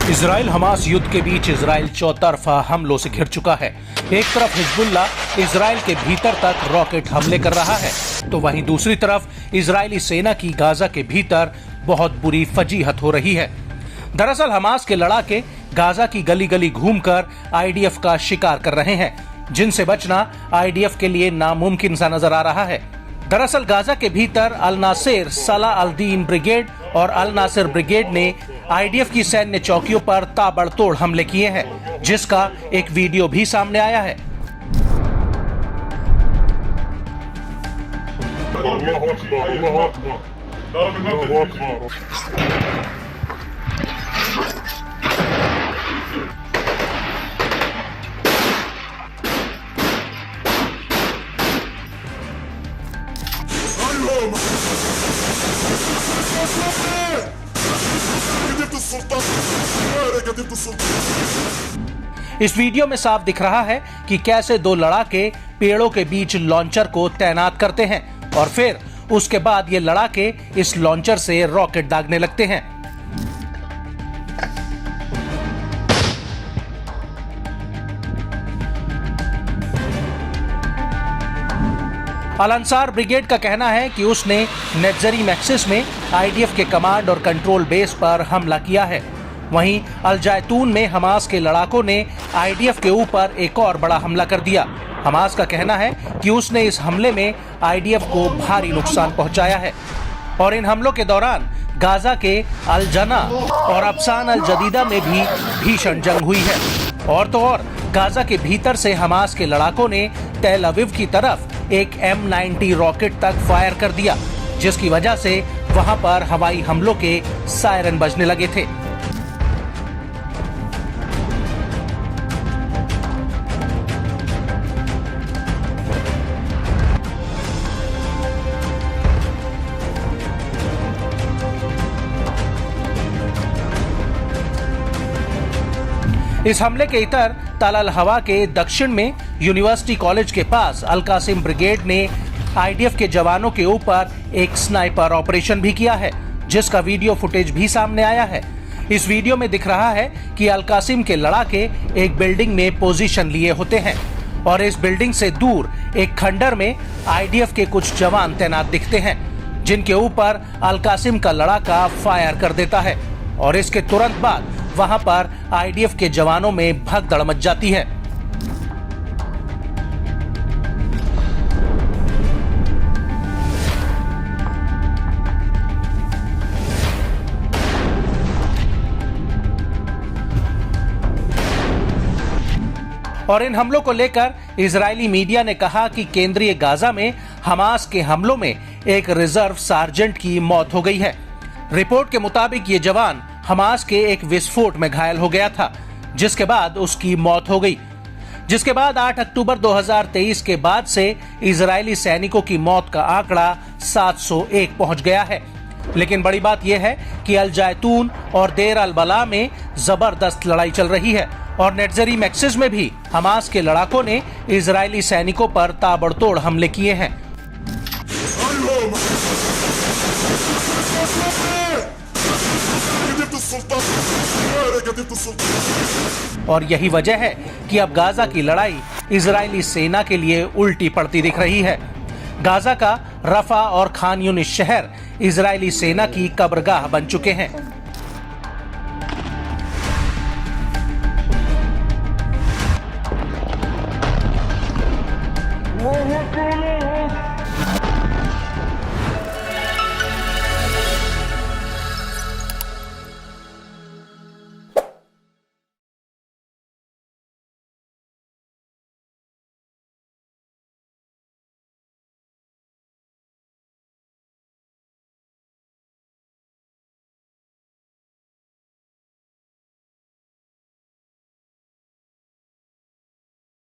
Israel Hamas युद्ध के बीच Israel चौतरफा हमलों से घिर चुका है। एक तरफ हिजबुल्ला इजराइल के भीतर तक रॉकेट हमले कर रहा है, तो वहीं दूसरी तरफ इजरायली सेना की गाजा के भीतर बहुत बुरी फजीहत हो रही है। दरअसल हमास के लड़ाके गाजा की गली गली घूमकर आईडीएफ का शिकार कर रहे हैं, जिनसे बचना आईडीएफ के लिए नामुमकिन सा नजर आ रहा है। दरअसल गाजा के भीतर अल नासिर सलाह अल दीन ब्रिगेड और अल नासिर ब्रिगेड ने आईडीएफ की सैन्य चौकियों पर ताबड़तोड़ हमले किए हैं, जिसका एक वीडियो भी सामने आया है। इस वीडियो में साफ दिख रहा है कि कैसे दो लड़ाके पेड़ों के बीच लॉन्चर को तैनात करते हैं और फिर उसके बाद ये लड़ाके इस लॉन्चर से रॉकेट दागने लगते हैं। अल अंसार ब्रिगेड का कहना है कि उसने नेत्जरी मैक्सिस में आईडीएफ के कमांड और कंट्रोल बेस पर हमला किया है। वहीं अल जैतून में हमास के लड़ाकों ने आईडीएफ के ऊपर एक और बड़ा हमला कर दिया। हमास का कहना है कि उसने इस हमले में आईडीएफ को भारी नुकसान पहुंचाया है और इन हमलों के दौरान गाजा के अल जना और अफसान अल जदीदा में भी भीषण जंग हुई है। और तो और गाजा के भीतर से हमास के लड़ाकों ने तेल अवीव की तरफ एक M90 रॉकेट तक फायर कर दिया, जिसकी वजह से वहां पर हवाई हमलों के सायरन बजने लगे थे। इस हमले के इतर तल अल हवा के दक्षिण में यूनिवर्सिटी कॉलेज के पास अल कासिम ब्रिगेड ने आईडीएफ के जवानों के ऊपर एक स्नाइपर ऑपरेशन भी किया है, जिसका वीडियो फुटेज भी सामने आया है। इस वीडियो में दिख रहा है कि अल कासिम के लड़ाके एक बिल्डिंग में पोजीशन लिए होते हैं और इस बिल्डिंग से दूर एक खंडर में आईडीएफ के कुछ जवान तैनात दिखते हैं, जिनके ऊपर अल कासिम का लड़ाका फायर कर देता है और इसके तुरंत बाद वहां पर आईडीएफ के जवानों में भगदड़ मच जाती है। और इन हमलों को लेकर इजरायली मीडिया ने कहा कि केंद्रीय गाजा में हमास के हमलों में एक रिजर्व सार्जेंट की मौत हो गई है। रिपोर्ट के मुताबिक ये जवान हमास के एक विस्फोट में घायल हो गया था, जिसके बाद उसकी मौत हो गई। जिसके बाद 8 अक्टूबर 2023 के बाद से इजरायली सैनिकों की मौत का आंकड़ा 701 पहुंच गया है। लेकिन बड़ी बात यह है कि अल जैतून और देर अल बला में जबरदस्त लड़ाई चल रही है और नेत्जरी मैक्सिस में भी हमास के लड़ाकों ने इजरायली सैनिकों पर ताबड़तोड़ हमले किए हैं। और यही वजह है कि अब गाजा की लड़ाई इजरायली सेना के लिए उल्टी पड़ती दिख रही है। गाजा का रफा और खान यूनिस शहर इजरायली सेना की कब्रगाह बन चुके हैं।